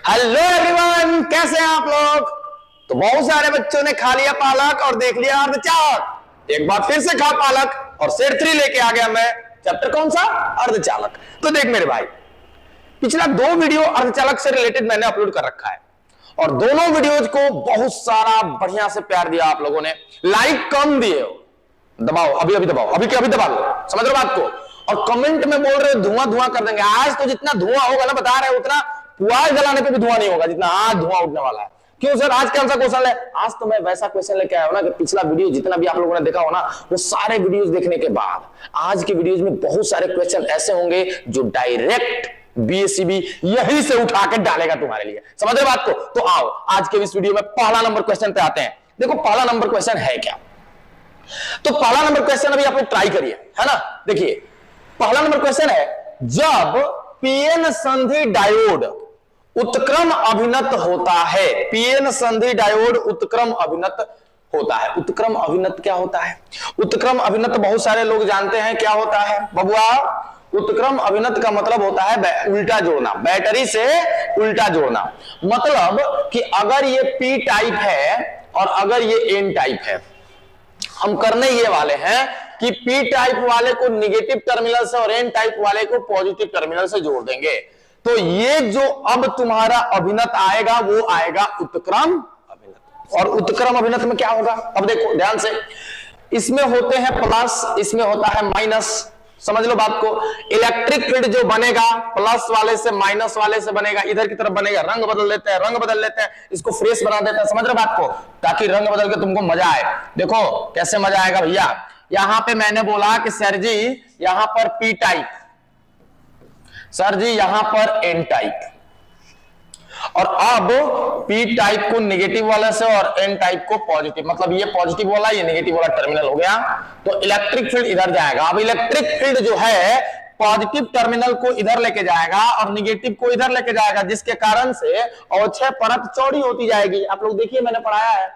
Hello everyone, कैसे हैं आप लोग। तो बहुत सारे बच्चों ने खा लिया पालक और देख लिया अर्धचालक। एक बार फिर से खा पालक और सेट 3 लेके आ गया मैं। चैप्टर कौन सा? अर्धचालक। तो देख मेरे भाई, पिछला 2 वीडियो अर्धचालक से रिलेटेड मैंने अपलोड कर रखा है और दोनों वीडियोज को बहुत सारा बढ़िया से प्यार दिया आप लोगों ने। लाइक कम दिए हो, दबाओ अभी अभी दबाओ, अभी के अभी दबा लो, समझ रहे हो बात को। और कमेंट में बोल रहे धुआं धुआं कर देंगे। आज तो जितना धुआं होगा ना, बता रहे उतना पुआल जलाने पे भी धुआं नहीं होगा जितना आज धुआं उठने वाला है। क्यों सर, आज कौन सा क्वेश्चन है? आज तो मैं वैसा क्वेश्चन लेके आया हूं ना कि पिछला वीडियो जितना भी आप लोगों ने देखा हो ना, वो सारे वीडियोस देखने के बाद आज के वीडियोस में बहुत सारे क्वेश्चन ऐसे होंगे जो डायरेक्ट बीएससीबी यहीं से उठा के डालेगा तुम्हारे लिए। समझ रहे बात को? तो आओ आज के इस वीडियो में पहला नंबर क्वेश्चन पे आते हैं। देखो पहला नंबर क्वेश्चन है क्या। तो पहला नंबर क्वेश्चन अभी आप लोग ट्राई करिए, है ना। देखिए पहला नंबर क्वेश्चन है, जब पीएन संधि डायोड उत्क्रम अभिन्नत होता है। पीएन संधि डायोड उत्क्रम अभिन्नत होता है। उत्क्रम अभिन्नत क्या होता है? उत्क्रम अभिन्नत बहुत सारे लोग जानते हैं क्या होता है बबुआ। उत्क्रम अभिन्नत का मतलब होता है उल्टा जोड़ना, बैटरी से उल्टा जोड़ना। मतलब कि अगर ये पी टाइप है और अगर ये एन टाइप है, हम करने ये वाले हैं कि पी टाइप वाले को निगेटिव टर्मिनल से और एन टाइप वाले को पॉजिटिव टर्मिनल से जोड़ देंगे। तो ये जो अब तुम्हारा अभिन्नत आएगा वो आएगा उत्क्रम अभिन्नत। और उत्क्रम अभिन्नत में क्या होगा, अब देखो ध्यान से, इसमें होते हैं प्लस, इसमें होता है माइनस। समझ लो बात को। इलेक्ट्रिक फील्ड जो बनेगा प्लस वाले से माइनस वाले से बनेगा, इधर की तरफ बनेगा। रंग बदल लेते हैं, रंग बदल लेते हैं, इसको फ्रेश बना देते हैं। समझ रहे बात को, ताकि रंग बदल के तुमको मजा आए। देखो कैसे मजा आएगा भैया। यहां पे मैंने बोला कि सर जी यहां पर पी टाइप, सर जी यहां पर एन टाइप, और अब पी टाइप को नेगेटिव वाले से और एन टाइप को पॉजिटिव, मतलब ये पॉजिटिव वाला ये नेगेटिव वाला टर्मिनल हो गया। तो इलेक्ट्रिक फील्ड इधर जाएगा। अब इलेक्ट्रिक फील्ड जो है पॉजिटिव टर्मिनल को इधर लेके जाएगा और नेगेटिव को इधर लेके जाएगा, जिसके कारण से अवक्षय परत चौड़ी होती जाएगी। आप लोग देखिए मैंने पढ़ाया है,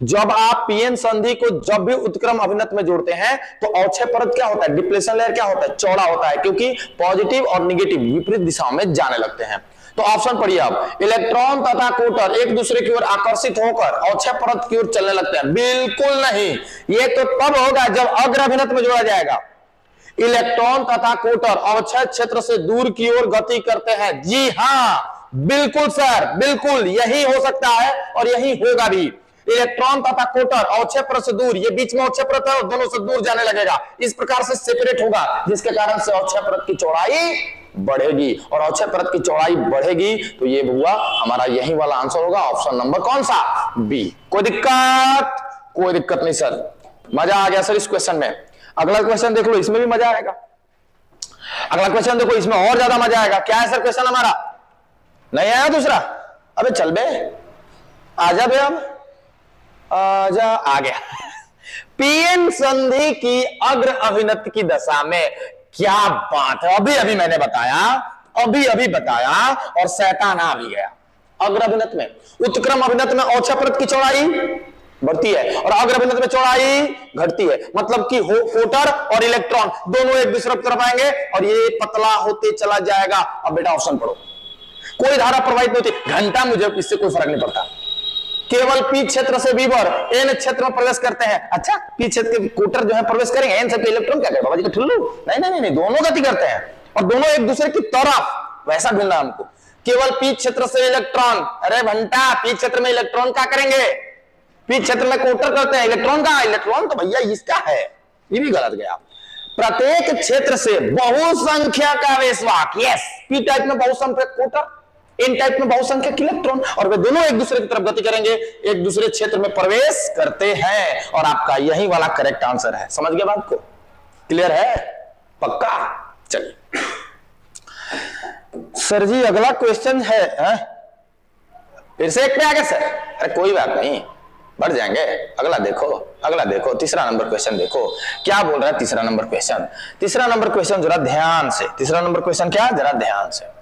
जब आप पीएन संधि को जब भी उत्क्रम अभिन्नत में जोड़ते हैं तो अवक्षय परत क्या होता है, डिप्लेशन लेयर क्या होता है, चौड़ा होता है, क्योंकि पॉजिटिव और नेगेटिव विपरीत दिशाओं में जाने लगते हैं। तो ऑप्शन पढ़िए अब, इलेक्ट्रॉन तथा कोटर एक दूसरे की ओर आकर्षित होकर अवक्षय परत की ओर चलने लगते हैं। बिल्कुल नहीं, ये तो तब होगा जब अग्र अभिन्नत में जोड़ा जाएगा। इलेक्ट्रॉन तथा कोटर अवक्षय क्षेत्र से दूर की ओर गति करते हैं। जी हाँ बिल्कुल सर, बिल्कुल यही हो सकता है और यही होगा भी। इलेक्ट्रॉन तथा कोटर अवक्षय परत से दूर, ये बीच में अवक्षय परत है और दोनों से दूर जाने लगेगा, इस प्रकार से सेपरेट होगा, जिसके कारण से अवक्षय परत की चौड़ाई बढ़ेगी। और अवक्षय परत की चौड़ाई बढ़ेगी तो ये हुआ हमारा यही वाला आंसर होगा, ऑप्शन नंबर कौन सा, बी। कोई दिक्कत? कोई दिक्कत नहीं सर, मजा आ गया सर इस क्वेश्चन में। अगला क्वेश्चन देख लो, इसमें भी मजा आएगा। अगला क्वेश्चन देखो, इसमें और ज्यादा मजा आएगा। क्या है सर क्वेश्चन हमारा? नहीं आया दूसरा? अबे चल बे, आजा बे, अब आजा, आ गया। पीएन संधि की अग्र अभिन्नत की दशा में क्या बात है, अभी अभी मैंने बताया, अभी अभी बताया और शैतान आ भी गया। अग्र अभिन्नत में, उत्क्रम अभिन्नत में अवक्षय परत की चौड़ाई बढ़ती है और अग्र अभिन्नत में चौड़ाई घटती है। मतलब कि कोटर और इलेक्ट्रॉन दोनों एक दूसरे की तरफ आएंगे और ये पतला होते चला जाएगा। अब बेटा ऑप्शन पढ़ो। कोई धारा प्रवाहित नहीं होती, घंटा मुझे इससे कोई फर्क नहीं पड़ता। केवल पी क्षेत्र से विभर एन क्षेत्र में प्रवेश करते हैं। अच्छा, पी क्षेत्र के कोटर जो है प्रवेश करेंगे, एन से इलेक्ट्रॉन क्या करें बाबा जी का ठुल्लू? नहीं नहीं नहीं, दोनों गति करते हैं और दोनों एक दूसरे की तरफ, वैसा ढूंढना हमको। केवल पी क्षेत्र से इलेक्ट्रॉन, अरे घंटा पी क्षेत्र में इलेक्ट्रॉन क्या करेंगे? पी क्षेत्र में कोटर करते हैं, इलेक्ट्रॉन का, इलेक्ट्रॉन तो भैया इसका है, ये भी गलत गया। प्रत्येक क्षेत्र से बहुसंख्यक आवेशवाहक, यस, पी टाइप में बहुसंख्यक कोटर, इन टाइप में बहुसंख्यक इलेक्ट्रॉन, और वे दोनों एक दूसरे की तरफ गति करेंगे, एक दूसरे क्षेत्र में प्रवेश करते हैं। और आपका यही वाला करेक्ट आंसर है। समझ गए बात को? क्लियर है? पक्का? चलिए सर जी अगला क्वेश्चन है, फिर से एक पे आ गया सर। अरे कोई बात नहीं, बढ़ जाएंगे। अगला देखो, अगला देखो, तीसरा नंबर क्वेश्चन देखो क्या बोल रहा है। तीसरा नंबर क्वेश्चन, तीसरा नंबर क्वेश्चन जरा ध्यान से, तीसरा नंबर क्वेश्चन क्या, जरा ध्यान से।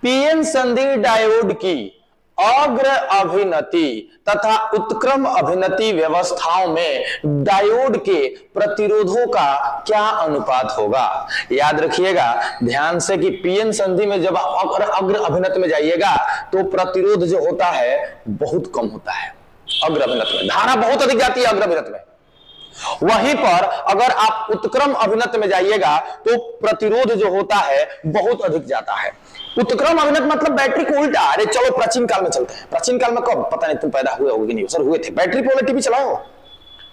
पीएन संधि डायोड की अग्र अभिनति तथा उत्क्रम अभिनति व्यवस्थाओं में डायोड के प्रतिरोधों का क्या अनुपात होगा। याद रखिएगा ध्यान से कि पीएन संधि में जब आप अग्र अभिनति में जाइएगा तो प्रतिरोध जो होता है बहुत कम होता है। अग्र अभिनति में धारा बहुत अधिक जाती है अग्र अभिनति में। वहीं पर अगर आप उत्क्रम अभिनति में जाइएगा तो प्रतिरोध जो होता है बहुत अधिक जाता है। उत्क्रम अभिनत मतलब बैटरी को उल्टा। अरे चलो प्राचीन काल में चलते हैं। प्राचीन काल में कब पता नहीं तुम पैदा हुए होगे नहीं, सर हुए थे। बैटरी पे वाला टीवी चलाए हो,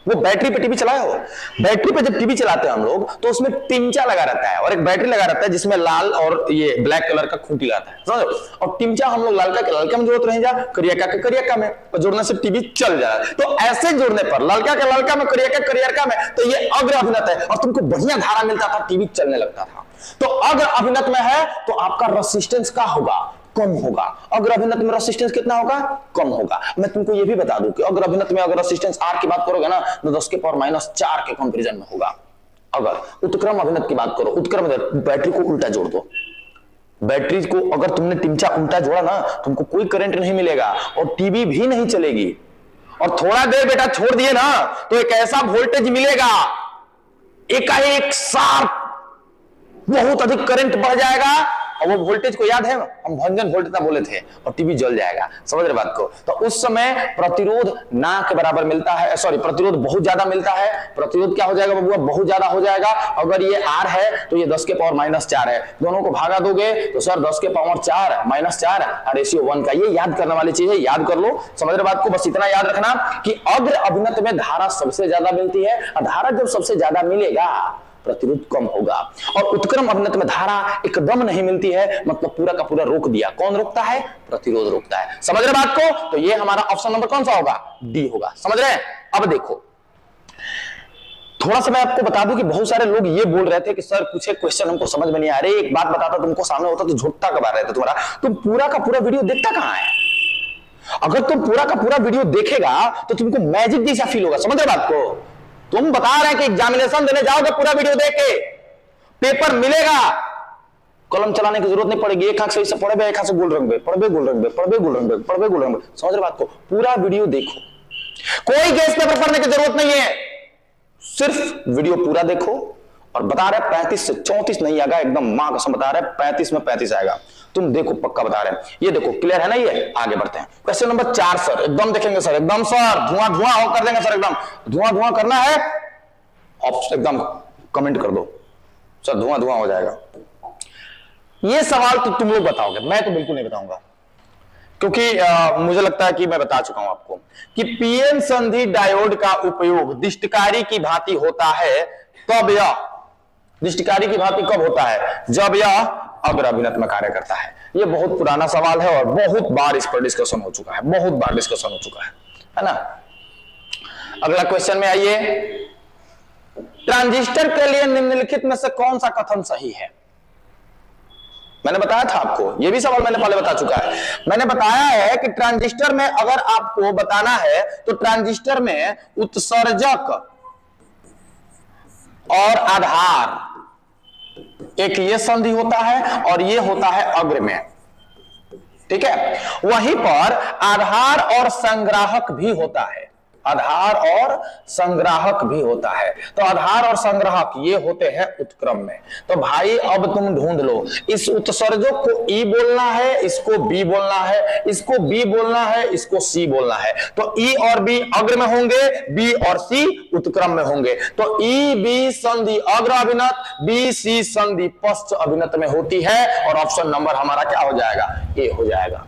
वो बैटरी पे टीवी चलाए हो। बैटरी पे जब टीवी चलाते हैं हम लोग तो उसमें टिमचा लगा रहता है और एक बैटरी लगा रहता है जिसमें लाल और ये ब्लैक कलर का खूंटी आता है, समझो। और टिमचा हम लोग लालका के लालका में जोड़ते रह जा, करियका के करियका में, और जोड़ने से टीवी चल जा रहा है। तो ऐसे जोड़ने पर लालका के लालका में, करियका करियका में, तो ये अग्र अभिनत है और तुमको बढ़िया धारा मिलता था, टीवी चलने लगता था। तो अग्र अभिनत में है तो आपका रेसिस्टेंस क्या होगा, कम होगा। अग्र अभिनत में रेसिस्टेंस कितना होगा, कम होगा। मैं तुमको ये भी बता दूं कि अग्र अभिनत में अगर रेसिस्टेंस R की बात करोगे ना तो 10 के पावर -4 के कंपैरिजन में होगा। अगर उत्क्रम अभिनत की बात करो, उत्क्रम बैटरी को उल्टा जोड़ दो। बैटरी को अगर तुमने टिमचा उल्टा जोड़ा ना तुमको कोई करंट नहीं मिलेगा और टीवी भी नहीं चलेगी। और थोड़ा देर बेटा छोड़ दिए ना तो एक ऐसा वोल्टेज मिलेगा, एकाएक शार्प बहुत अधिक करंट बढ़ जाएगा और वो वोल्टेज को याद है हम भंजन वोल्टता बोले थे और टीवी जल जाएगा। समझ रहे बात को। तो उस समय प्रतिरोध ना के बराबर मिलता है, सॉरी प्रतिरोध बहुत ज्यादा मिलता है। प्रतिरोध क्या हो जाएगा बबुआ, बहुत ज्यादा हो जाएगा। अगर ये R है तो ये 10 के पावर -4 है, दोनों को भागा दोगे तो सर 10 के पावर 4 -4 रेशियो 1 का। ये याद करने वाली चीज है, याद कर लो। समझ रहे बात को। बस इतना याद रखना कि अग्र अभिनत में धारा सबसे ज्यादा मिलती है और धारा जब सबसे ज्यादा मिलेगा प्रतिरोध कम होगा। और उत्क्रम अभिनत में धारा एकदम नहीं मिलती है, मतलब पूरा का पूरा रोक दिया। कौन रोकता है, प्रतिरोध रोकता है। समझ रहे बात को। तो ये हमारा ऑप्शन नंबर कौन सा होगा, डी होगा। समझ रहे हैं। अब देखो थोड़ा सा मैं आपको बता दूं कि बहुत सारे लोग ये बोल रहे थे कि सर कुछ क्वेश्चन हमको समझ में नहीं आ रहे, एक बात बताता तुमको सामने होता तो झुकता कब आ रहे थे तुम्हारा, तुम पूरा का पूरा वीडियो देखता कहां है। अगर तुम पूरा का पूरा वीडियो देखेगा तो तुमको मैजिक जैसा फील होगा। समझ रहे बात को। तुम बता रहे हैं कि एग्जामिनेशन देने जाओगे पूरा वीडियो देख के पेपर मिलेगा, कलम चलाने की जरूरत नहीं पड़ेगी। एक हाथ से इसे पढ़े, एक हाथ से गोल रंग में पढ़े, गोल रंग में पढ़े, गोल रंग में पढ़े, गोल रंग में। समझ रहे बात को। पूरा वीडियो देखो, कोई गेस पेपर पढ़ने की जरूरत नहीं है, सिर्फ वीडियो पूरा देखो। और बता रहे 35 से 34 नहीं आएगा, एकदम मां कसम बता रहे 35 में 35 आएगा। तुम देखो पक्का बता रहे हैं। ये देखो क्लियर है ना। ये आगे बढ़ते हैं। क्वेश्चन नंबर 4 सर एकदम देखेंगे सर, एकदम सर धुआं धुआं हो कर देंगे सर, एकदम धुआं धुआं करना है। ऑप्शन एकदम कमेंट कर दो सर, धुआं धुआं हो जाएगा। ये सवाल तो तुम लोग बताओगे, मैं तो बिल्कुल नहीं बताऊंगा, क्योंकि मुझे लगता है कि मैं बता चुका हूं आपको कि पीएन संधि डायोड का उपयोग दिष्टकारी की भांति होता है तब यह, दिष्टकारी की भांति कब होता है, जब यह अग्र अभिनत में कार्य करता है। यह बहुत पुराना सवाल है और बहुत बार इस पर डिस्कशन हो चुका है, बहुत बार डिस्कशन हो चुका है ना। अगला क्वेश्चन में आइए। ट्रांजिस्टर के लिए निम्नलिखित में से कौन सा कथन सही है। मैंने बताया था आपको, यह भी सवाल मैंने पहले बता चुका है। मैंने बताया है कि ट्रांजिस्टर में अगर आपको बताना है तो ट्रांजिस्टर में उत्सर्जक और आधार, एक ये संधि होता है और ये होता है अग्र में, ठीक है। वहीं पर आधार और संग्राहक भी होता है, आधार और संग्राहक भी होता है। तो आधार और संग्राहक ये होते हैं उत्क्रम में। तो भाई अब तुम ढूंढ लो, इस उत्सर्जक को ई बोलना है, इसको बी बोलना है, इसको बी बोलना है, इसको सी बोलना है। तो ई और बी अग्र में होंगे, बी और सी उत्क्रम में होंगे। तो ई बी संधि अग्र अभिनत, बी सी संधि पश्च अभिनत में होती है। और ऑप्शन नंबर हमारा क्या हो जाएगा, ए हो जाएगा।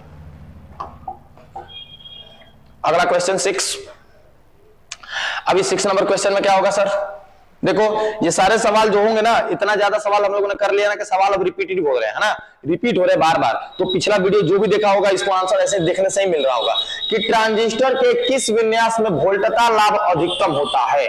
अगला क्वेश्चन 6। अभी 6 नंबर क्वेश्चन में क्या होगा सर, देखो ये सारे सवाल जो होंगे ना, इतना ज्यादा सवाल हम लोगों ने कर लिया ना कि सवाल अब रिपीटेड बोल रहे हैं, है ना, रिपीट हो रहे बार बार। तो पिछला वीडियो जो भी देखा होगा इसको आंसर ऐसे देखने से ही मिल रहा होगा कि ट्रांजिस्टर के किस विन्यास में वोल्टता लाभ अधिकतम होता है।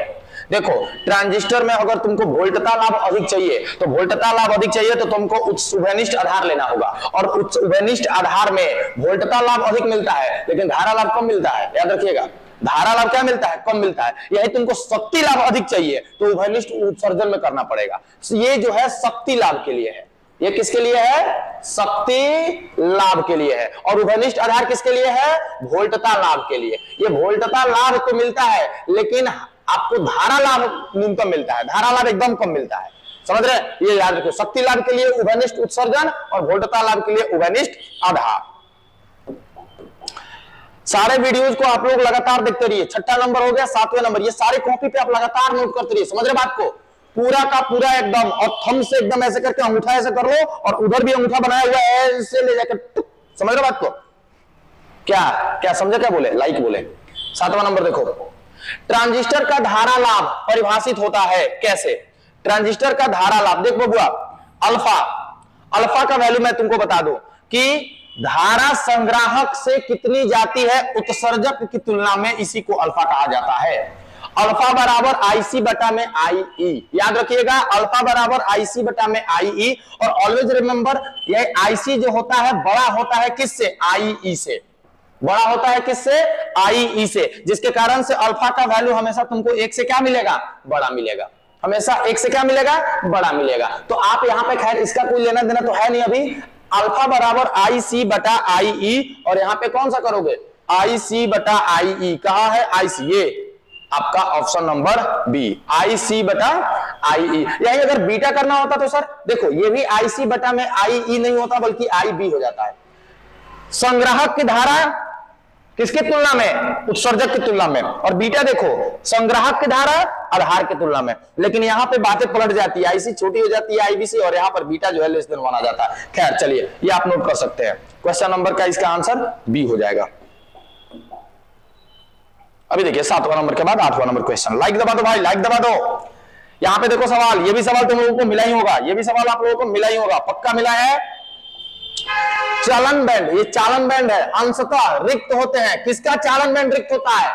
देखो ट्रांजिस्टर में अगर तुमको वोल्टता लाभ अधिक चाहिए तो वोल्टता लाभ अधिक चाहिए तो तुमको उच्च उभयनिष्ठ आधार लेना होगा। और उच्च उभयनिष्ठ आधार में वोल्टता लाभ अधिक मिलता है लेकिन धारा लाभ कम मिलता है। याद रखिएगा, धारा लाभ क्या मिलता है, कम मिलता है। यही तुमको शक्ति लाभ अधिक चाहिए तो उभयनिष्ठ उत्सर्जन में करना पड़ेगा। ये जो है शक्ति लाभ के लिए है, ये किसके लिए है? शक्ति लाभ के लिए है। और उभयनिष्ठ आधार किसके लिए है? वोल्टता लाभ के लिए। ये वोल्टता लाभ तो मिलता है, लेकिन आपको धारा लाभ न्यूनतम मिलता है, धारा लाभ एकदम कम मिलता है। समझ रहे? ये याद रखो, शक्ति लाभ के लिए उभयनिष्ठ उत्सर्जन और वोल्टता लाभ के लिए उभयनिष्ठ आधार। सारे वीडियोज को आप लोग लगातार देखते रहिए। छठा नंबर हो गया, 7वें नंबर, ये सारे कॉपी पे आप लगातार नोट करते रहिए। समझ रहे बात को? पूरा का पूरा एकदम, और थंब से एकदम ऐसे करके अंगूठा ऐसे कर लो, और उधर भी अंगूठा बनाया हुआ है ऐसे ले जाकर। समझ रहे बात को? क्या क्या समझे? क्या बोले? लाइक बोले। 7वां नंबर देखो, ट्रांजिस्टर का धारा लाभ परिभाषित होता है कैसे? ट्रांजिस्टर का धारा लाभ देख बबुआ, अल्फा का वैल्यू मैं तुमको बता दूं कि धारा संग्राहक से कितनी जाती है उत्सर्जक की तुलना में, इसी को अल्फा कहा जाता है। अल्फा बराबर IC बटा में IE, याद रखिएगा, अल्फा बराबर IC बटा में IE। और ऑलवेज रिमेंबर, ये IC जो होता है बड़ा होता है किससे? IE से। बड़ा होता है किससे? IE से, जिसके कारण से अल्फा का वैल्यू हमेशा तुमको 1 से क्या मिलेगा? बड़ा मिलेगा। हमेशा 1 से क्या मिलेगा? बड़ा मिलेगा। तो आप यहां पे खैर इसका कोई लेना देना तो है नहीं अभी। अल्फा बराबर IC बटा IE, और यहां पे कौन सा करोगे? IC बटा IE। कहा है IC? ये आपका ऑप्शन नंबर बी, IC बटा IE। यही अगर बीटा करना होता तो सर देखो, ये भी IC बटा में IE नहीं होता बल्कि IB हो जाता है। संग्राहक की धारा किसकी तुलना में? उत्सर्जक की तुलना में। और बीटा देखो, संग्राहक की धारा आधार की तुलना में। लेकिन यहां पे बातें पलट जाती है, IC छोटी हो जाती है IB से, और यहां पर बीटा जो है लेस देन 1 आ जाता है। खैर चलिए, ये आप नोट कर सकते हैं। क्वेश्चन नंबर का इसका आंसर बी हो जाएगा। अभी देखिए 7वां नंबर के बाद 8वां नंबर क्वेश्चन। लाइक दबा दो भाई, लाइक दबा दो। यहां पे देखो सवाल, ये भी सवाल तुम लोगों को मिला ही होगा, ये भी सवाल आप लोगों को मिला ही होगा, पक्का मिला है। चालन बैंड, ये चालन बैंड है, अंशतः रिक्त होते हैं। किसका चालन बैंड रिक्त होता है?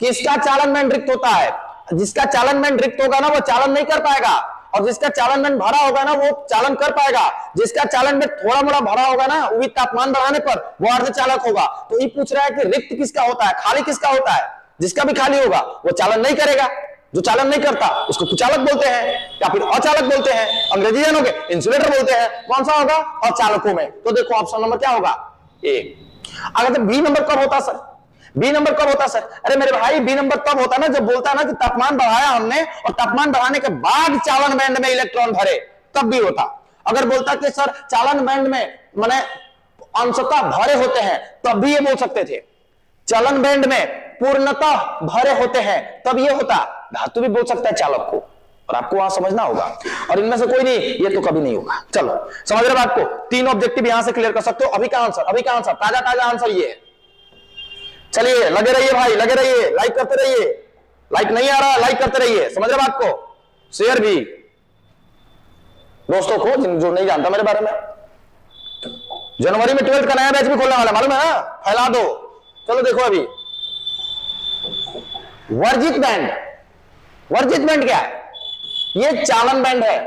किसका चालन बैंड रिक्त होता है? जिसका चालन बैंड रिक्त होगा ना वो चालन नहीं कर पाएगा, और जिसका चालन बैंड भरा होगा ना वो चालन कर पाएगा। जिसका चालन बैंड थोड़ा मोड़ा भरा होगा ना, वो भी तापमान बढ़ाने पर वो अर्धचालक होगा। तो ये पूछ रहा है कि रिक्त किसका होता है, खाली किसका होता है? जिसका भी खाली होगा वो चालन नहीं करेगा। जो चालन नहीं करता उसको कुचालक बोलते हैं, या फिर अचालक बोलते हैं, अंग्रेजी जानोगे इंसुलेटर बोलते हैं। कौन सा होगा? अचालकों में। तो देखो ऑप्शन नंबर क्या होगा? ए। अगर तो बी नंबर कब होता सर? बी नंबर कब होता सर? अरे मेरे भाई, बी नंबर तब होता ना जब बोलता है ना कि तापमान बढ़ाया हमने, और तापमान बढ़ाने के बाद चालन बैंड में इलेक्ट्रॉन भरे, तब भी होता। अगर बोलता कि सर चालन बैंड में माने अंशतः भरे होते हैं, तब भी ये बोल सकते थे। चालन बैंड में पूर्णतः भरे होते हैं, तब ये होता। धातु भी बोल सकता है चालक को, और आपको वहां समझना होगा। और इनमें से कोई नहीं, ये तो कभी नहीं होगा। चलो समझ रहे बात को? 3 ऑब्जेक्टिव यहां से क्लियर कर सकते हो। अभी का आंसर, अभी का आंसर, ताजा ताजा आंसर ये है। चलिए लगे रहिए भाई, लगे रहिए, लाइक करते रहिए। लाइक नहीं आ रहा, लाइक करते रहिए। समझ रहे बात को? शेयर भी दोस्तों को, जो नहीं जानता मेरे बारे में। जनवरी में 12th का नया बैच भी खोलने वाला, मालूम है ना? फैला दो। चलो देखो, अभी वर्जित बैंड। वर्जित बैंड क्या है? ये चालन बैंड है।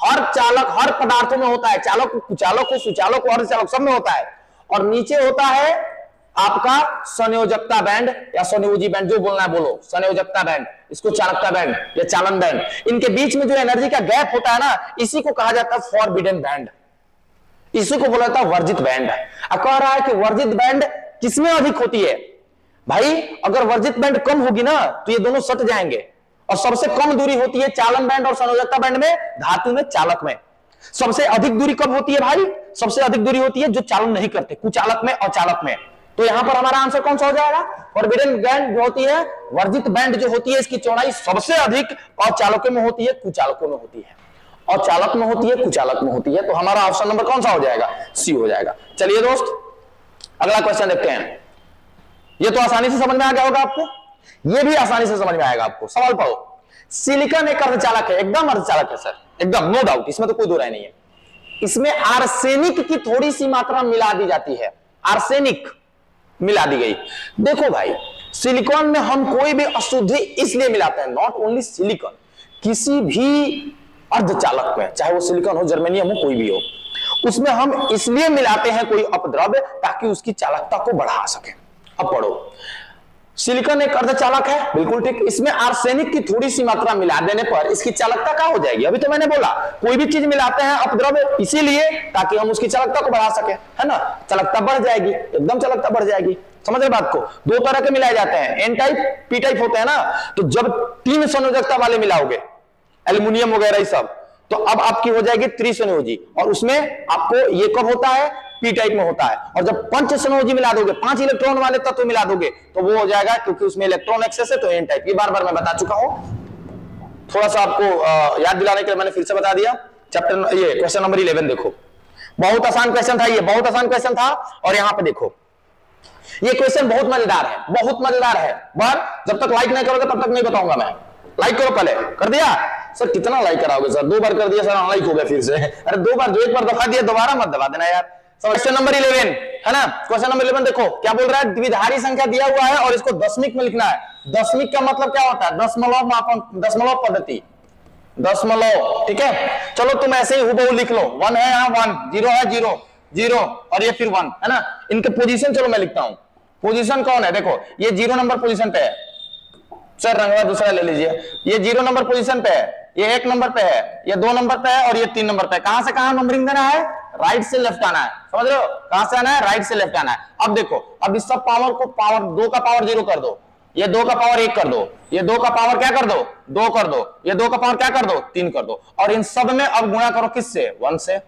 हर चालक, हर पदार्थों में होता है। चालक, कुचालक, सुचालक, अर्धचालक सब में होता है। और नीचे होता है आपका संयोजकता बैंड या संयोजी बैंड, जो बोलना है बोलो। संयोजकता बैंड, इसको चालकता बैंड या चालन बैंड। इनके बीच में जो एनर्जी का गैप होता है ना, इसी को कहा जाता है फॉरबिडन बैंड, इसी को बोला जाता है वर्जित बैंड। कह रहा है कि वर्जित बैंड किसमें अधिक होती है? भाई अगर वर्जित बैंड कम होगी ना तो ये दोनों सट जाएंगे। और सबसे कम दूरी होती है चालन बैंड और संयोजकता बैंड में, धातु में, चालक में। सबसे अधिक दूरी कब होती है भाई? सबसे अधिक दूरी होती है जो चालन नहीं करते, कुचालक में और चालक में। तो यहां पर हमारा आंसर कौन सा हो जाएगा? फॉरबिडन बैंड जो होती है, वर्जित बैंड जो होती है, इसकी चौड़ाई सबसे अधिक अचालकों में होती है, कुचालकों में होती है। और चालक में होती है, कुचालक में होती है। तो हमारा ऑप्शन नंबर कौन सा हो जाएगा? सी हो जाएगा। चलिए दोस्त अगला क्वेश्चन देखते हैं। ये तो आसानी से समझ में आ गया होगा आपको, ये भी आसानी से समझ में आएगा आपको। सवाल पढ़ो। सिलिकॉन एक अर्धचालक है, एकदम अर्धचालक है सर, एकदम नो डाउट, इसमें तो कोई दो राय नहीं है। इसमें आर्सेनिक की थोड़ी सी मात्रा मिला दी जाती है, आर्सेनिक मिला दी गई। देखो भाई, सिलिकॉन में हम कोई भी अशुद्धि इसलिए मिलाते हैं, नॉट ओनली सिलिकॉन, किसी भी अर्धचालक में, चाहे वो सिलिकॉन हो, जर्मेनियम हो, कोई भी हो, उसमें हम इसलिए मिलाते हैं कोई अपद्रव्य ताकि उसकी चालकता को बढ़ा सके। अब पढ़ो, सिलिकॉन एक अर्धचालक है, बिल्कुल ठीक। इसमें आर्सेनिक की थोड़ी सी मात्रा मिला देने पर इसकी चालकता क्या हो जाएगी? अभी तो मैंने बोला कोई भी चीज मिलाते हैं अपद्रव्य इसीलिए ताकि हम उसकी चालकता को बढ़ा सके, है ना। चालकता बढ़ जाएगी, एकदम चालकता बढ़ जाएगी। समझ रहे बात को? दो तरह के मिलाए जाते हैं, एन टाइप पी टाइप होते हैं ना। तो जब 3 संयोजकता वाले मिलाओगे एल्युमिनियम वगैरह सब, तो अब आपकी हो जाएगी त्रिसंयोजी, और उसमें आपको ये कब होता है? पी टाइप में होता है। और जब पंच संयोजी मिला दोगे, 5 इलेक्ट्रॉन वाले तत्व मिला दोगे, तो वो हो जाएगा, क्योंकि उसमें इलेक्ट्रॉन एक्सेस है, तो एन टाइप। ये बार बार मैं बता चुका हूं, थोड़ा सा आपको याद दिलाने के लिए मैंने फिर से बता दिया। चैप्टर ये क्वेश्चन नंबर 11 देखो, बहुत आसान क्वेश्चन था, ये बहुत आसान क्वेश्चन था। और यहां पे देखो, ये क्वेश्चन बहुत मजेदार है, बहुत मजेदार है। पर जब तक लाइक नहीं करोगे तब तक नहीं बताऊंगा मैं। लाइक करो, पहले कर दिया सर? कितना लाइक कराओगे सर? 2 बार कर दिया सर, अनलाइक हो गया फिर से। अरे 2 बार, जो एक बार दबा दिया दोबारा मत दबा देना यार। क्वेश्चन नंबर 11 है ना। क्वेश्चन नंबर 11 देखो क्या बोल रहा है, द्विधारी संख्या दिया हुआ है और इसको दशमिक में लिखना है। दशमिक का मतलब क्या होता है? दशमलव मापन, दशमलव पद्धति, दशमलव। ठीक है, चलो तुम ऐसे ही हुबहू लिख लो। 1 है यहाँ, 1, 0 है, 0, 0 और ये फिर 1 है ना। इनके पोजीशन चलो मैं लिखता हूं। पोजीशन कौन है? देखो ये 0 नंबर पोजीशन पे है सर, रंगवा दूसरा ले लीजिए। ये 0 नंबर पोजीशन पे है, ये 1 नंबर पे है, ये 2 नंबर पे है और ये 3 नंबर पे है। कहां से कहां नंबरिंग देना है? राइट से लेफ्ट आना है। समझ रहे हो? कहां से आना है? राइट से लेफ्ट आना है। अब देखो, अब इस सब पावर को पावर 2 का पावर 0 कर दो, ये 2 का पावर 1 कर दो, ये 2 का पावर क्या कर दो? 2 कर दो, ये 2 का पावर क्या कर दो? 3 कर दो। और इन सब में अब गुणा करो किससे? 1 से।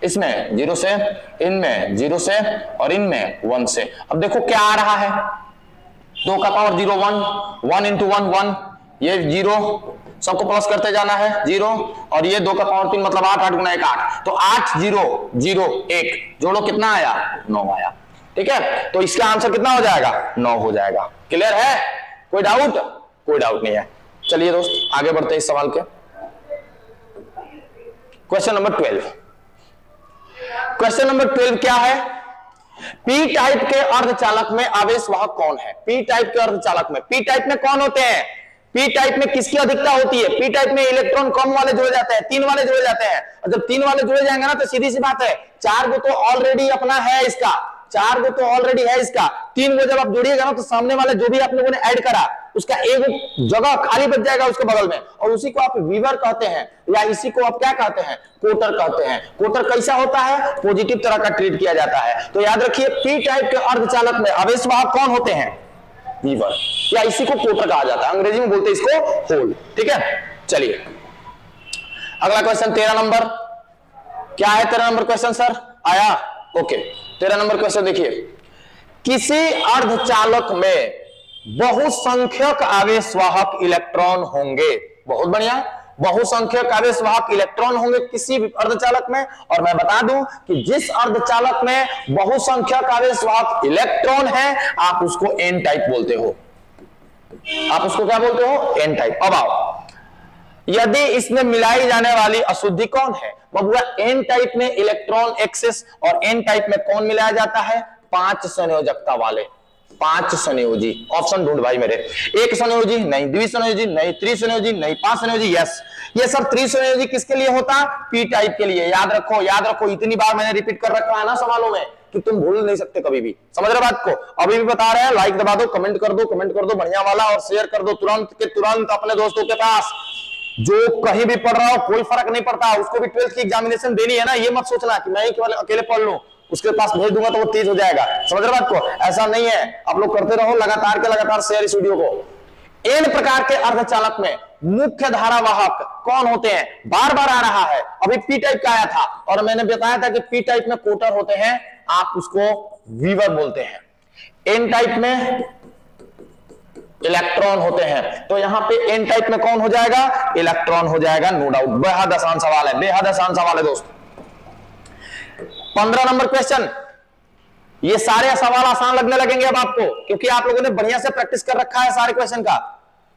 इसमें 0 से, इनमें 0 से और इनमें 1 से। अब देखो क्या आ रहा है, 2 का पावर 0, 1, 1 इंटू 1, 1, ये 0, सबको प्लस करते जाना है 0, और ये 2 का पावर 3 मतलब 8, 8 गुना 1 8, तो 8 0 0 1 जोड़ो, कितना आया? 9 आया। ठीक है, तो इसका आंसर कितना हो जाएगा? 9 हो जाएगा। क्लियर है? कोई डाउट? कोई डाउट नहीं है। चलिए दोस्त आगे बढ़ते हैं इस सवाल के। Question number 12। क्वेश्चन नंबर 12 क्या है? पी टाइप के अर्धचालक में आवेश वाहक कौन है? पी टाइप के अर्धचालक में, पी टाइप में कौन होते हैं? पी टाइप में किसकी अधिकता होती है? पी टाइप में इलेक्ट्रॉन कम वाले जुड़े जाते हैं, 3 वाले जुड़े जाते हैं। और जब 3 वाले जुड़े जाएंगे ना, तो सीधी सी बात है, 4 को तो ऑलरेडी अपना है इसका, 4 को तो ऑलरेडी है इसका, 3 को जब आप जोड़िएगा ना, तो सामने वाले जो भी आप लोगों ने ऐड करा उसका एक जगह खाली बच जाएगा उसके बगल में, और उसी को आप वीवर कहते हैं, या इसी को आप क्या कहते हैं? कोटर कहते हैं। कोटर कैसा होता है? पॉजिटिव तरह का ट्रीट किया जाता है। तो याद रखिए, पी टाइप के अर्धचालक में आवेश वाहक कौन होते हैं? वीवर, या इसी को कोटर कहा जाता है, अंग्रेजी में बोलते हैं इसको होल। ठीक है, चलिए अगला क्वेश्चन 13 नंबर। क्या है 13 नंबर क्वेश्चन सर? आया? ओके, 13 नंबर क्वेश्चन देखिए, किसी अर्धचालक में बहुसंख्यक आवेशवाहक इलेक्ट्रॉन होंगे। बहुत बढ़िया, बहुसंख्यक आवेशवाहक इलेक्ट्रॉन होंगे किसी भी अर्धचालक में। और मैं बता दूं कि जिस अर्धचालक में बहुसंख्यक आवेशवाहक इलेक्ट्रॉन है, आप उसको एन टाइप बोलते हो। आप उसको क्या बोलते हो? N type. अब आओ, यदि इसमें मिलाई जाने वाली अशुद्धि कौन है? बबुआ, एन टाइप में इलेक्ट्रॉन एक्सेस, और एन टाइप में कौन मिलाया जाता है? 5 संयोजकता वाले, 5 संयोजी। ऑप्शन ढूंढ भाई मेरे। 1 संयोजी नहीं, द्विसंयोजी नहीं, त्रिसंयोजी नहीं, 5 संयोजी। यस, ये सब त्रिसंयोजी किसके लिए होता? पी टाइप के लिए। याद रखो, याद रखो, इतनी बार मैंने रिपीट कर रखा है ना सवालों में कि तुम भूल नहीं सकते कभी भी। समझ रहे बात को? अभी भी बता रहे हैं, लाइक दबा दो, कमेंट कर दो, कमेंट कर दो बढ़िया वाला, और शेयर कर दो तुरंत के तुरंत अपने दोस्तों के पास। जो कहीं भी पढ़ रहा हो कोई फर्क नहीं पड़ता, उसको भी 12th की एग्जामिनेशन देनी है ना। ये मत सोचना कि मैं ही केवल अकेले पढ़ लूं, उसके पास भेज दूंगा तो वो तेज हो जाएगा। समझ रहे बात को? ऐसा नहीं है, आप लोग करते रहो लगातार के लगातार शेयर इस वीडियो को। इन प्रकार के अर्धचालक में मुख्य धारावाहक कौन होते हैं? बार बार आ रहा है, अभी पी टाइप का आया था, और मैंने बताया था कि पी टाइप में कोटर होते हैं, आप उसको वीवर बोलते हैं। एन टाइप में इलेक्ट्रॉन होते हैं, तो यहां पे एन टाइप में कौन हो जाएगा? इलेक्ट्रॉन हो जाएगा, नो डाउट। बेहद आसान सवाल है, बेहद आसान सवाल है दोस्त। 15 नंबर क्वेश्चन। ये सारे सवाल आसान लगने लगेंगे अब आपको, क्योंकि आप लोगों ने बढ़िया से प्रैक्टिस कर रखा है सारे क्वेश्चन का।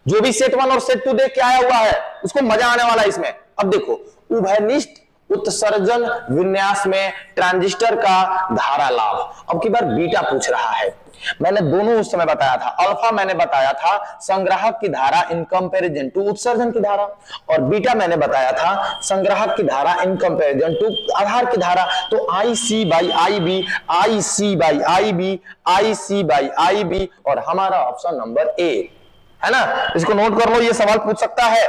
जो भी सेट 1 और सेट 2 देख के आया हुआ है उसको मजा आने वाला है इसमें। अब देखो, उभयनिष्ठ उत्सर्जन विन्यास में ट्रांजिस्टर का धारा लाभ। अब की बार बीटा पूछ रहा है। मैंने दोनों उस समय बताया था, अल्फा मैंने बताया था संग्राहक की धारा इन कंपैरिजन टू उत्सर्जन की धारा, और बीटा मैंने बताया था संग्राहक की धारा इन कंपैरिजन टू आधार की धारा। तो I C by I B, I C by I B, I C by I B, और हमारा ऑप्शन नंबर ए है ना। इसको नोट कर लो, ये सवाल पूछ सकता है।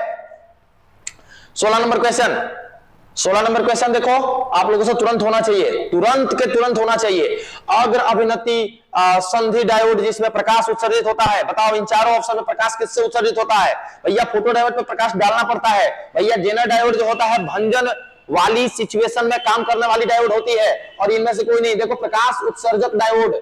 16 नंबर क्वेश्चन, 16 नंबर क्वेश्चन देखो, आप लोगों से तुरंत होना चाहिए, तुरंत के तुरंत होना चाहिए। अग्र अभिनति संधि डायोड जिसमें प्रकाश उत्सर्जित होता है, बताओ इन चारों ऑप्शन में प्रकाश किससे उत्सर्जित होता है? भैया फोटो डायोड पे प्रकाश डालना पड़ता है। भैया जेनर डायोड जो होता है भंजन वाली सिचुएशन में काम करने वाली डायोड होती है, और इनमें से कोई नहीं। देखो प्रकाश उत्सर्जक डायोड,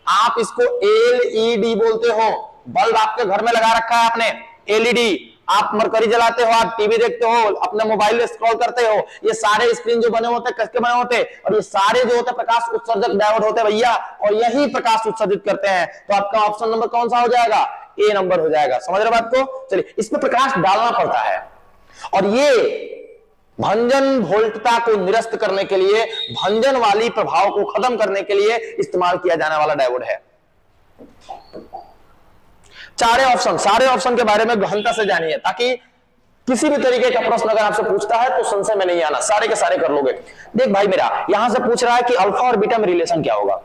आप इसको एलईडी बोलते हो। बल्ब आपके घर में लगा रखा है आपने, एलईडी। आप मरकरी जलाते हो, आप टीवी देखते हो, अपने मोबाइल में स्क्रॉल करते हो, ये सारे स्क्रीन जो बने होते हैं किसके बने होते हैं? और ये सारे जो होते हैं प्रकाश उत्सर्जक डायोड होते हैं भैया, और यही प्रकाश उत्सर्जित करते हैं। तो आपका ऑप्शन नंबर कौन सा हो जाएगा? ए नंबर हो जाएगा। समझ रहे बात को? चलिए, इसमें प्रकाश डालना पड़ता है, और ये भंजन वोल्टता को निरस्त करने के लिए, भंजन वाली प्रभाव को खत्म करने के लिए इस्तेमाल किया जाने वाला डायोड है। सारे ऑप्शन के बारे में गहनता से जानिए, ताकि किसी भी तरीके का प्रश्न अगर आपसे पूछता है तो संशय में नहीं आना, सारे के सारे कर लोगे। देख भाई मेरा यहां से पूछ रहा है कि अल्फा और बीटा में रिलेशन क्या होगा।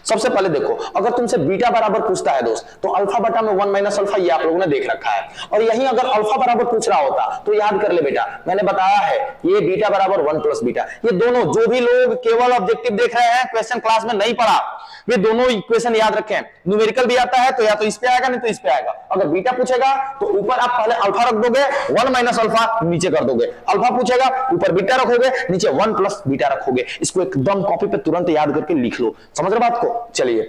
सबसे पहले देखो, अगर तुमसे बीटा बराबर पूछता है दोस्त, तो अल्फा बटा में 1 माइनस अल्फा, ये आप लोगों ने देख रखा है। और यहीं अगर अल्फा बराबर पूछ रहा होता तो याद कर ले बेटा, मैंने बताया है ये बीटा बराबर 1 प्लस बीटा। ये दोनों, जो भी लोग केवल ऑब्जेक्टिव देख रहे हैं, क्वेश्चन क्लास में नहीं पढ़ा, वे दोनों इक्वेशन याद रखें। न्यूमेरिकल भी आता है तो या तो इस पे आएगा, नहीं तो इस पे आएगा। अगर बीटा पूछेगा तो ऊपर आप पहले अल्फा रख दोगे, 1 माइनस अल्फा नीचे कर दोगे। अल्फा पूछेगा ऊपर बीटा रखोगे, नीचे 1 प्लस बीटा रखोगे। इसको एकदम कॉपी पे तुरंत याद करके लिख लो। समझ रहे बात को? चलिए,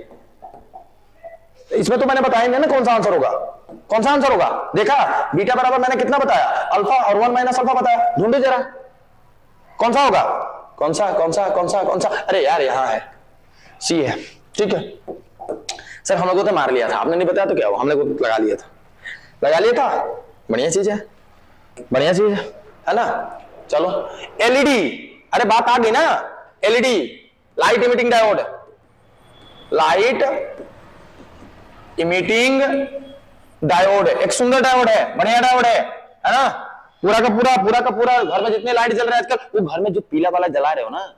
इसमें तो मैंने बताया नहीं ना कौन सा आंसर होगा, कौन सा आंसर होगा। देखा, बीटा बराबर मैंने कितना बताया? अल्फा, और 1 माइनस अल्फा बताया। ढूंढो जरा कौन सा होगा, कौन सा कौन सा कौन सा कौन सा। अरे यार यहाँ है, सी है। ठीक है सर, हम लोगों ने मार लिया था, आपने नहीं बताया तो क्या हुआ, हमने को लगा लिया था, लगा लिया था। बढ़िया चीज है, बढ़िया चीज है ना। चलो एलईडी, अरे बात आ गई ना। LED light emitting diode, light emitting diode एक सुंदर डायोड है, बढ़िया डायोड है ना। पूरा का पूरा घर में जितने लाइट जल रहे हैं आजकल, वो घर में जो पीला वाला जला रहे हो ना,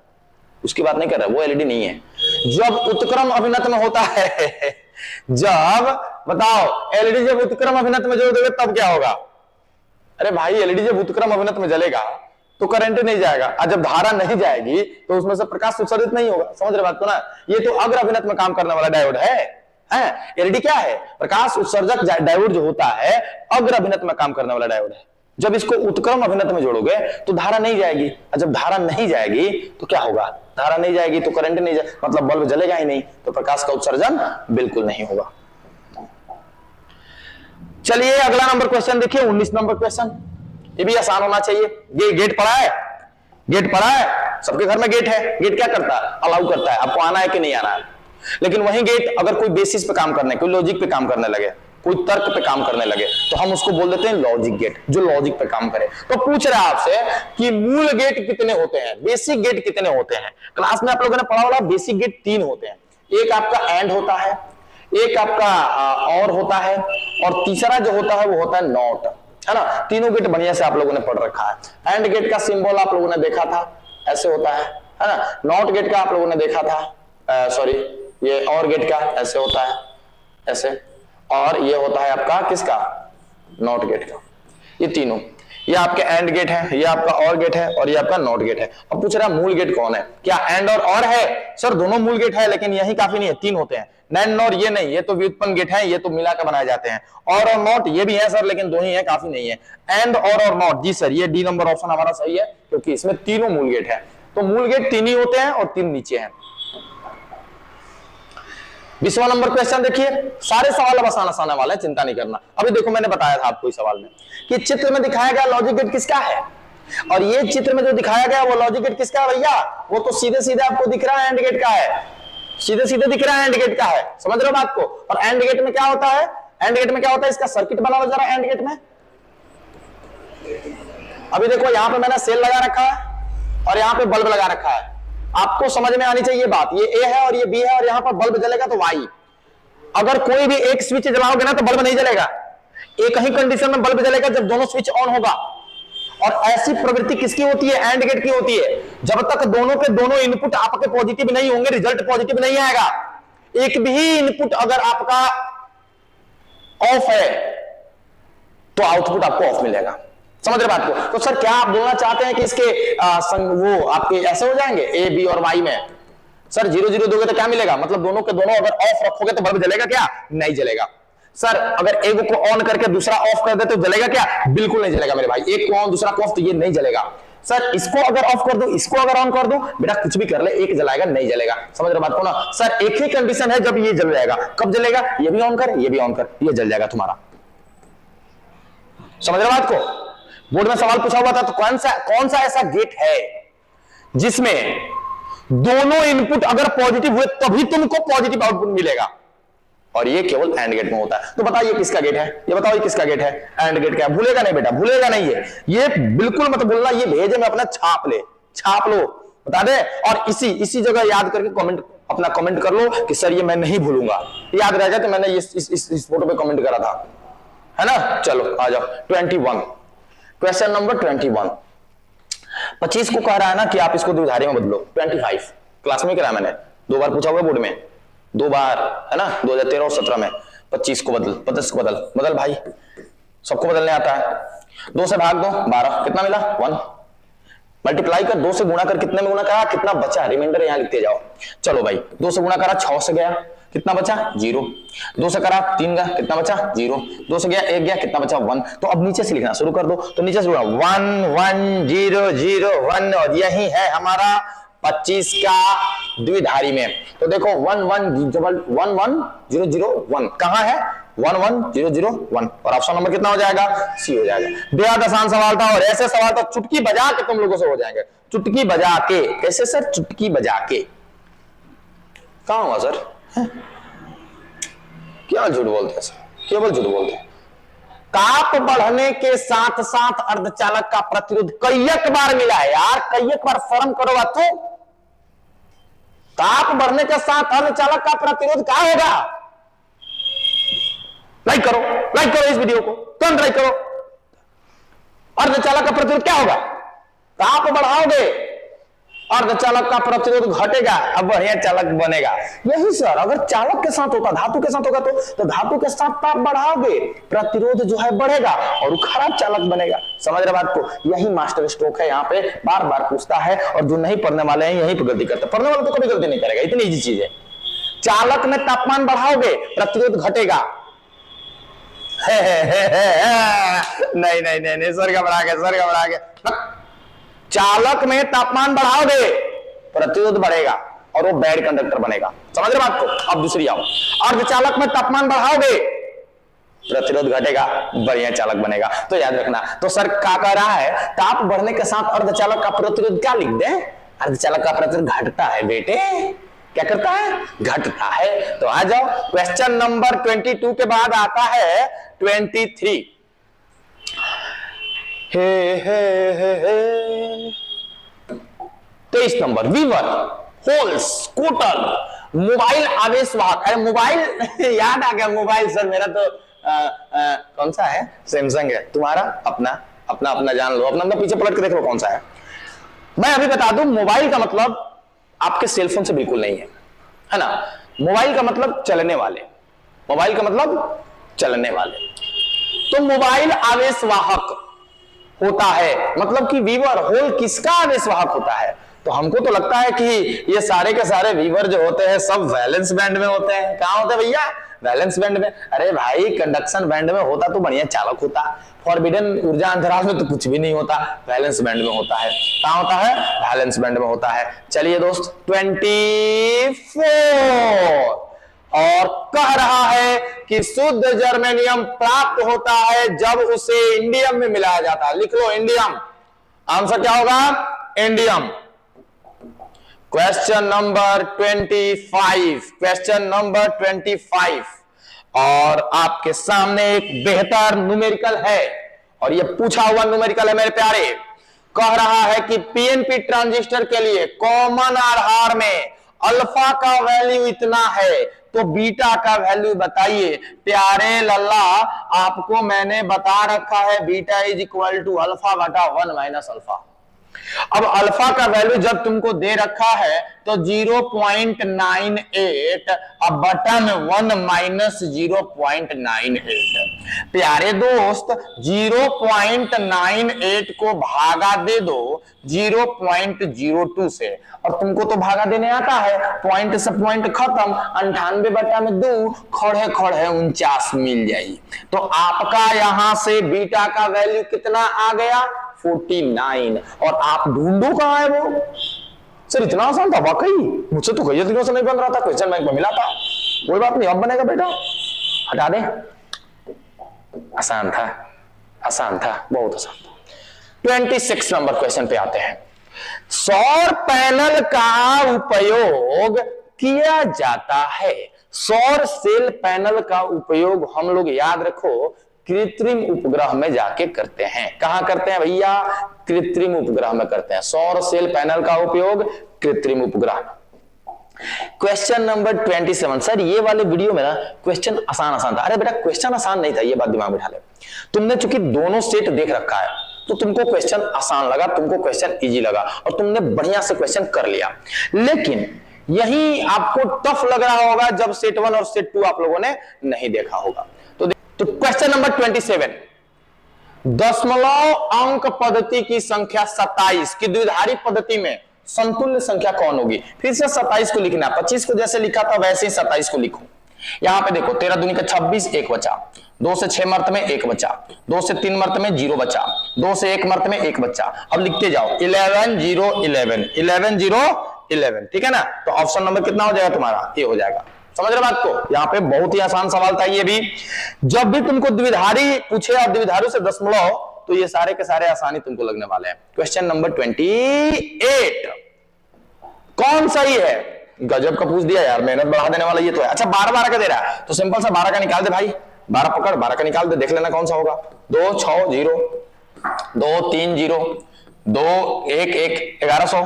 उसकी बात नहीं कर रहा, वो एलईडी नहीं है। जब उत्क्रम अभिनत में होता है, जब बताओ एलईडी जब उत्क्रम अभिनत में जोड़ दोगे तब क्या होगा? अरे भाई एलईडी जब उत्क्रम अभिनत में जलेगा तो करंट नहीं जाएगा, और जब धारा नहीं जाएगी तो उसमें से प्रकाश उत्सर्जित नहीं होगा। समझ रहे बात को ना? ये तो अग्र अभिनत में काम करने वाला डायोड है। एलईडी क्या है? प्रकाश उत्सर्जक डायोड जो होता है, अग्र अभिनत में काम करने वाला डायोड है। जब इसको उत्क्रम अभिनत में जोड़ोगे तो धारा नहीं जाएगी, और जब धारा नहीं जाएगी तो क्या होगा? धारा नहीं जाएगी तो करंट नहीं जाएगा, मतलब बल्ब जलेगा ही नहीं, तो प्रकाश का उत्सर्जन बिल्कुल नहीं होगा। चलिए अगला नंबर क्वेश्चन देखिए, 19 नंबर क्वेश्चन। ये भी आसान होना चाहिए। ये गेट पड़ा है, गेट पड़ा है, सबके घर में गेट है। गेट क्या करता है? अलाउ करता है आपको आना है कि नहीं आना है। लेकिन वही गेट अगर कोई बेसिस पे काम करने, कोई लॉजिक पे काम करने लगे, कोई तर्क पे काम करने लगे, तो हम उसको बोल देते हैं लॉजिक गेट, जो लॉजिक पे काम करे। तो पूछ रहा है आपसे कि मूल गेट कितने होते हैं, बेसिक गेट कितने होते हैं। क्लास में आप लोगों ने पढ़ा होगा बेसिक गेट 3 होते हैं। एक आपका एंड होता है, एक आपका और होता है, और तीसरा जो होता है वो होता है नॉट, है ना। तीनों गेट बढ़िया से आप लोगों ने पढ़ रखा है। एंड गेट का सिंबल आप लोगों ने देखा था, ऐसे होता है ना। नॉट गेट का आप लोगों ने देखा था, सॉरी ये और गेट का ऐसे होता है, ऐसे, और ये होता है आपका किसका? नॉट गेट का। ये तीनों, ये आपके एंड गेट है, ये आपका और गेट है, और ये आपका नॉट गेट है। अब पूछ रहा है मूल गेट कौन है? क्या एंड और है? सर दोनों मूल गेट है, लेकिन यही काफी नहीं है, 3 होते हैं। नैन और ये नहीं, ये तो व्युत्पन्न गेट है, ये तो मिला कर बनाए जाते हैं। और नॉट ये भी है सर, लेकिन 2 ही है, काफी नहीं है। एंड और नॉट, जी सर ये डी नंबर ऑप्शन हमारा सही है, क्योंकि इसमें तीनों मूल गेट है। तो मूल गेट 3 ही होते हैं और 3 नीचे हैं। 20वां नंबर क्वेश्चन देखिए, सारे सवाल अब आसान आसान वाले हैं, चिंता नहीं करना। अभी देखो मैंने बताया था आपको इस सवाल में कि चित्र में दिखाया गया लॉजिक गेट किसका है, और ये चित्र में जो दिखाया गया वो लॉजिक गेट किसका है भैया? वो तो सीधे सीधे आपको दिख रहा है एंड गेट का है, सीधे सीधे दिख रहा है एंड गेट का है। समझ रहे हो बात को? और एंड गेट में क्या होता है? एंड गेट में क्या होता है? इसका सर्किट बना हुआ जरा एंड गेट में। अभी देखो यहां पे मैंने सेल लगा रखा है, और यहां पे बल्ब लगा रखा है। आपको समझ में आनी चाहिए बात, ये ए है और ये बी है और यहां पर बल्ब जलेगा तो वाई। अगर कोई भी एक स्विच जलाओगे ना तो बल्ब नहीं जलेगा, एक ही कंडीशन में बल्ब जलेगा जब दोनों स्विच ऑन होगा। और ऐसी प्रवृत्ति किसकी होती है? एंड गेट की होती है। जब तक दोनों के दोनों इनपुट आपके पॉजिटिव नहीं होंगे रिजल्ट पॉजिटिव नहीं आएगा। एक भी इनपुट अगर आपका ऑफ है तो आउटपुट आपको ऑफ मिलेगा। समझ रहे बात को? तो सर क्या आप बोलना चाहते हैं कि इसके वो आपके ऐसे हो जाएंगे ए बी और वाई में? सर 0 0 दोगे तो क्या मिलेगा? मतलब दोनों के दोनों अगर ऑफ रखोगे तो बल्ब जलेगा क्या? नहीं जलेगा। सर अगर एक को ऑन करके दूसरा ऑफ कर दे तो जलेगा क्या? बिल्कुल नहीं जलेगा मेरे भाई। एक को ऑन दूसरा को ऑफ तो ये नहीं जलेगा। सर इसको अगर ऑफ कर दो इसको अगर ऑन कर दो, बेटा कुछ भी कर ले एक जलाएगा नहीं जलेगा। समझ रहे बात को ना? सर एक ही कंडीशन है जब ये जल जाएगा। कब जलेगा? ये भी ऑन कर ये भी ऑन कर, ये जल जाएगा तुम्हारा। समझ रहे बात को? बोर्ड में सवाल पूछा हुआ था तो कौन सा ऐसा गेट है जिसमें दोनों इनपुट अगर पॉजिटिव हुए तभी तुमको पॉजिटिव आउटपुट मिलेगा, और ये केवल एंड गेट में होता है। तो बताइए किसका गेट है? ये बताओ ये किसका गेट है? एंड गेट का। भूलेगा नहीं बेटा, भूलेगा नहीं ये बिल्कुल मत भूलना। ये भेजे में अपना छाप लो बता दे। और इसी जगह याद करके अपना कमेंट कर लो कि सर ये मैं नहीं भूलूंगा। याद रह जाए तो मैंने इस फोटो पे कमेंट करा था, है ना? चलो आ जाओ 21, क्वेश्चन नंबर 21। 25 को कह रहा है ना कि आप इसको द्विधारी में बदलो। 25 क्लास में करा मैंने, 2 बार पूछा हुआ बोर्ड में, 2 बार, है ना? 2013 और 17 में। 25 को बदल, 25 को बदल भाई, सबको बदलने आता है। 2 से भाग दो 12, कितना मिला? 1। मल्टीप्लाई कर, 2 से गुणा कर, कितने में गुणा करा, कितना बचा? रिमाइंडर यहां लिखते जाओ। चलो भाई 2 से गुणा करा 6 से गया, कितना बचा? 0। 2 से करा 3 गया, कितना बचा? 0। 2 से गया 1 गया, कितना बचा? 1। तो अब नीचे से लिखना शुरू कर दो। तो नीचे से 1 1 0 0 1, और यही है हमारा 25 का द्विधारी में। तो देखो 1 1 0 0 1 कहां है? 1 1 0 0 1, और ऑप्शन नंबर कितना हो जाएगा? सी हो जाएगा। बेहद आसान सवाल था, और ऐसे सवाल तो चुटकी बजा के तुम लोगों से हो जाएंगे। चुटकी बजा के। कैसे सर? चुटकी बजा के। कहां हुआ सर? क्या झूठ बोलते हैं सर, केवल झूठ बोलते हैं। ताप बढ़ने के साथ साथ अर्धचालक का प्रतिरोध कईयक बार मिला है यार, कईयक बार। शर्म करो बातों। ताप बढ़ने के साथ अर्धचालक का प्रतिरोध क्या होगा? लाइक करो इस वीडियो को, तुरंत लाइक करो। अर्धचालक का प्रतिरोध क्या होगा? ताप बढ़ाओगे अर्धचालक का प्रतिरोध घटेगा, अब बढ़िया चालक बनेगा। यही सर अगर चालक के साथ होता, धातु के साथ होगा तो धातु के साथ ताप बढ़ाओगे, प्रतिरोध जो है बढ़ेगा और वो खराब चालक बनेगा। समझ रहे बात को? यही मास्टर स्ट्रोक है। यहाँ पे बार बार पूछता है, और जो नहीं पढ़ने वाले हैं यही पे गलती करते हैं। पढ़ने वाले तो कभी गलती नहीं करेगा, इतनी इजी चीज है। चालक में तापमान बढ़ाओगे प्रतिरोध घटेगा। नहीं सर घबरा गए। चालक में तापमान बढ़ाओगे प्रतिरोध बढ़ेगा और वो बैड कंडक्टर बनेगा। समझ रहे बात को? अब दूसरी आओ। अर्धचालक में तापमान बढ़ाओगे प्रतिरोध घटेगा, बढ़िया चालक बनेगा। तो याद रखना। तो सर क्या कह रहा है? ताप बढ़ने के साथ अर्धचालक का प्रतिरोध क्या लिख दे? अर्धचालक का प्रतिरोध घटता है बेटे। क्या करता है? घटता है। तो आ जाओ क्वेश्चन नंबर 22 के बाद आता है 23। 23 नंबर, वीवर, होल्स, स्कूटर, मोबाइल आवेशवाहक। अरे मोबाइल याद आ गया। मोबाइल सर मेरा तो कौन सा है? सैमसंग है। तुम्हारा? अपना जान लो। अपना पीछे पलट के देख लो कौन सा है। मैं अभी बता दूं, मोबाइल का मतलब आपके सेलफोन से बिल्कुल नहीं है ना? मोबाइल का मतलब चलने वाले। मोबाइल का मतलब चलने वाले। तो मोबाइल आवेशवाहक होता है, मतलब कि वीवर होल किसका आवेशवाहक होता है? तो हमको तो लगता है कि ये सारे के सारे वीवर जो होते हैं सब वैलेंस बैंड में होते हैं। कहां होते हैं भैया? वैलेंस बैंड में। अरे भाई कंडक्शन बैंड में होता तो बढ़िया चालक होता। फॉरबिडन ऊर्जा अंतराल में तो कुछ भी नहीं होता, वैलेंस बैंड में होता है। कहां होता है? वैलेंस बैंड में होता है। चलिए दोस्त 24 और कह रहा है कि शुद्ध जर्मेनियम प्राप्त होता है जब उसे इंडियम में मिलाया जाता है। लिख लो इंडियम। आंसर क्या होगा? Indium. Question number 25। Question number 25 और आपके सामने एक बेहतर न्यूमेरिकल है, और ये पूछा हुआ न्यूमेरिकल है मेरे प्यारे। कह रहा है कि पीएनपी ट्रांजिस्टर के लिए कॉमन आधार में अल्फा का वैल्यू इतना है, तो बीटा का वैल्यू बताइए। प्यारे लल्ला, आपको मैंने बता रखा है beta is equal to alpha बटा 1 माइनस अल्फा। अब अल्फा का वैल्यू जब तुमको दे रखा है तो 0.98, अब बटन 1 माइनस 0.98। प्यारे दोस्त, 0.98 को भागा दे दो 0.02 से, और तुमको तो भागा देने आता है, पॉइंट से पॉइंट खत्म, 98 बटा में 2, खड़े खड़े 49 मिल जाएगी। तो आपका यहां से बीटा का वैल्यू कितना आ गया? 49। और आप ढूंढो कहां है वो? सर इतना आसान था वाकई, मुझसे तो कई दिनों से नहीं बन रहा था, क्वेश्चन बैंक में मिला था। कोई बात नहीं, अब बनेगा बेटा, हटा दे। आसान था, आसान था, बहुत आसान था। 26 नंबर क्वेश्चन पे आते हैं। सौर पैनल का उपयोग किया जाता है। सौर सेल पैनल का उपयोग हम लोग याद रखो कृत्रिम उपग्रह में जाके करते हैं। कहां करते हैं भैया? कृत्रिम उपग्रह में करते हैं। सौर सेल पैनल का उपयोग कृत्रिम उपग्रह। Question number 27। सर ये वाले वीडियो में ना क्वेश्चन आसान आसान था। अरे बेटा क्वेश्चन आसान नहीं था, ये बात दिमाग में बिठा ले। तुमने चूंकि दोनों सेट देख रखा है तो तुमको क्वेश्चन आसान लगा, तुमको क्वेश्चन इजी लगा और तुमने बढ़िया से क्वेश्चन कर लिया। लेकिन यही आपको टफ लग रहा होगा जब सेट 1 और सेट 2 आप लोगों ने नहीं देखा होगा। तो क्वेश्चन नंबर 27, दशमलव अंक पद्धति की संख्या 27 की द्विधारी पद्धति में समतुल्य संख्या कौन होगी? फिर से 27 को लिखना, 25 को जैसे लिखा था वैसे ही 27 को लिखो। यहां पे देखो 13 दूनी का 26, 1 बचा, 2 से 6 मर्त में 1 बचा, 2 से 3 मर्त में 0 बचा, 2 से 1 मर्त में 1 बचा। अब लिखते जाओ 11 0 11 11 0 11, ठीक है ना? तो ऑप्शन नंबर कितना हो जाएगा तुम्हारा? ये हो जाएगा। समझ रहे बात को? यहाँ पे बहुत ही आसान सवाल था ये भी। जब भी तुमको द्विधारी पूछे और द्विधारी से दशमलव, तो ये सारे के सारे आसानी तुमको लगने वाले हैं। क्वेश्चन नंबर 28, कौन सही है? गजब का पूछ दिया यार, मेहनत बढ़ा देने वाला ये तो है। अच्छा 12 12 का दे रहा है तो सिंपल सा 12 का निकाल दे भाई, 12 पकड़, 12 का निकाल दे, देख लेना कौन सा होगा। 2 6 0 2 3 0 2 1 1 1100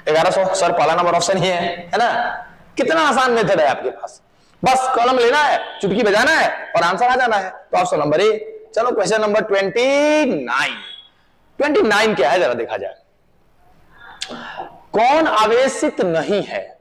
1100। सर पहला नंबर ऑप्शन ही है ना? कितना आसान मेथड है आपके पास, बस कलम लेना है, चुटकी बजाना है और आंसर आ जाना है। तो ऑप्शन नंबर ए। चलो क्वेश्चन नंबर 29 क्या है जरा देखा जाए। कौन आवेशित नहीं है?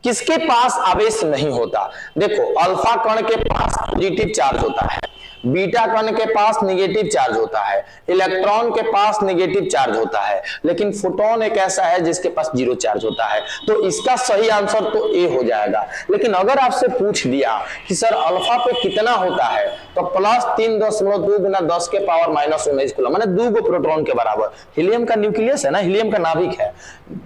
किसके पास आवेश नहीं होता? देखो अल्फा कण के पास पॉजिटिव चार्ज होता है, बीटा कण के पास नेगेटिव चार्ज होता है, इलेक्ट्रॉन के पास नेगेटिव चार्ज होता है, लेकिन फोटोन एक ऐसा है जिसके पास 0 चार्ज होता है। तो इसका सही आंसर तो ए हो जाएगा। लेकिन अगर आपसे पूछ दिया कि सर अल्फा पे कितना होता है, तो +3.2 गुना 10 के पावर -19 कूलम, माने 2 गो प्रोटॉन के बराबर। हीलियम का न्यूक्लियस है ना, हीलियम का नाभिक है।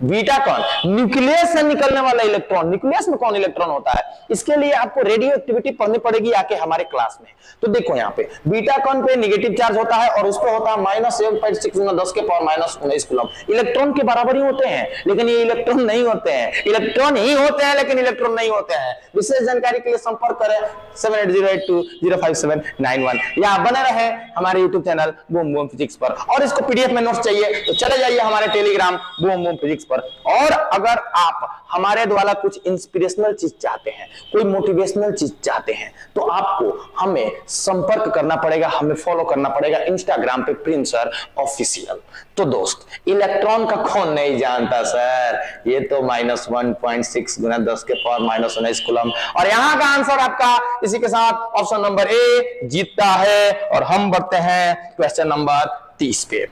बीटा कण न्यूक्लियस से निकलने वाला इलेक्ट्रॉन, न्यूक्लियस में कौन इलेक्ट्रॉन होता है? इसके लिए आपको रेडियो एक्टिविटी पढ़नी पड़ेगी आके हमारे क्लास में। तो देखो यहाँ पे बीटा कण पे नेगेटिव चार्ज होता है और उस पे होता है -1.6 गुना 10 के पावर -19 कूलम। इलेक्ट्रॉन के बराबर ही होते हैं, लेकिन ये इलेक्ट्रॉन नहीं होते हैं। इलेक्ट्रॉन ही होते हैं लेकिन इलेक्ट्रॉन नहीं होते हैं। विशेष जानकारी के लिए संपर्क करें 7808205791 या बने रहे हमारे YouTube channel boom boom physics पर। और इसको PDF में नोट्स चाहिए तो चले जाइए हमारे टेलीग्राम बूम बूम फिजिक्स पर। और अगर आप हमारे द्वारा कुछ इंस्पिरेशनल चीज चाहते हैं, कोई मोटिवेशनल चीज चाहते हैं, तो आपको हमें संपर्क करना पड़ेगा, हमें फॉलो करना पड़ेगा इंस्टाग्राम पे प्रिंस सर ऑफिशियल। तो दोस्त इलेक्ट्रॉन का कौन नहीं जानता सर? ये तो -1.6 गुना 10 के पावर -19 कूलम। और यहां का आंसर आपका इसी के साथ ऑप्शन नंबर ए जीतता है। और हम बढ़ते हैं क्वेश्चन नंबर 30 पे।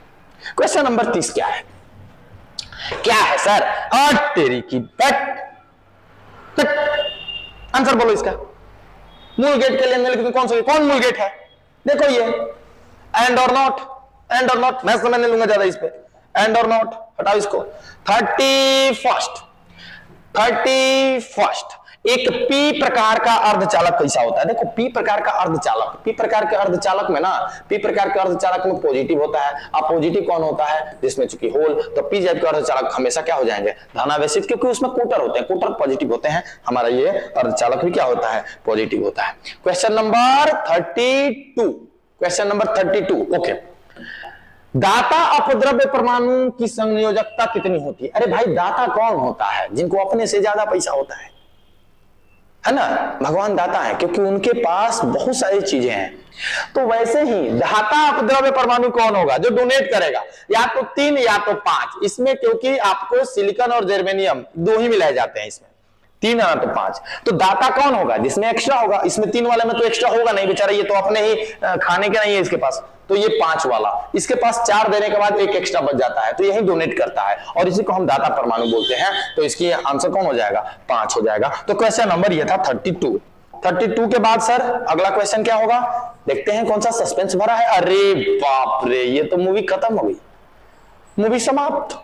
क्वेश्चन नंबर 30 क्या है? क्या है सर? और तेरी की आंसर बोलो इसका। मूल गेट के लिए कौन मूल गेट है? देखो ये एंड और नॉट, एंड और नॉट, मैं समझ नहीं लूंगा ज्यादा इस पे। एंड और नॉट हटाओ इसको। 31 एक पी प्रकार का अर्धचालक कैसा होता है? देखो पी प्रकार का अर्धचालक, पी प्रकार के अर्धचालक में ना, पी प्रकार के अर्धचालक में पॉजिटिव होता है। अब पॉजिटिव कौन होता है? जिसमें चूंकि होल, तो पी टाइप के अर्धचालक हमेशा क्या हो जाएंगे? धनावेशित, क्योंकि उसमें कोटर होते हैं, कोटर पॉजिटिव होते हैं। हमारा ये अर्धचालक भी क्या होता है? पॉजिटिव होता है। Question number 32, question number 32 okay. दाता अपद्रव्य परमाणु की संयोजकता कितनी होती है? अरे भाई, दाता कौन होता है? जिनको अपने से ज्यादा पैसा होता है ना? भगवान दाता है, क्योंकि उनके पास बहुत सारी चीजें हैं। तो वैसे ही दाता अपद्रव्य परमाणु कौन होगा? जो डोनेट करेगा, या तो 3 या तो 5। इसमें क्योंकि आपको सिलिकॉन और जर्मेनियम दो ही मिलाए जाते हैं, इसमें 3 या तो 5। तो दाता कौन होगा? जिसमें एक्स्ट्रा होगा। इसमें 3 वाले में तो एक्स्ट्रा होगा नहीं बेचारा, ये तो अपने ही खाने के नहीं है इसके पास। तो ये 5 वाला, इसके पास 4 देने के बाद 1 एक्स्ट्रा बच जाता है, तो यही डोनेट करता है, और इसी को हम दाता परमाणु बोलते हैं। तो इसकी आंसर कौन हो जाएगा? 5 हो जाएगा। तो क्वेश्चन नंबर ये था 32 के बाद सर अगला क्वेश्चन क्या होगा? देखते हैं कौन सा सस्पेंस भरा है। अरे बाप रे, ये तो मूवी खत्म हो गई, मूवी समाप्त।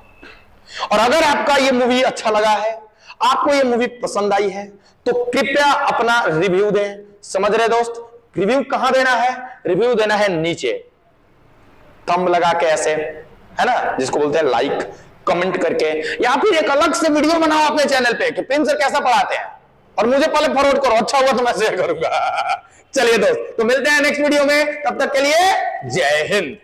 और अगर आपका ये मूवी अच्छा लगा है, आपको ये मूवी पसंद आई है, तो कृपया अपना रिव्यू दें। समझ रहे दोस्त? रिव्यू कहां देना है? रिव्यू देना है नीचे, थंब लगा के ऐसे, है ना, जिसको बोलते हैं लाइक, कमेंट करके, या फिर एक अलग से वीडियो बनाओ अपने चैनल पे कि प्रिंस सर कैसा पढ़ाते हैं, और मुझे पहले फॉरवर्ड करो, अच्छा हुआ तो मैं शेयर करूंगा। चलिए दोस्त, तो मिलते हैं नेक्स्ट वीडियो में, तब तक के लिए जय हिंद।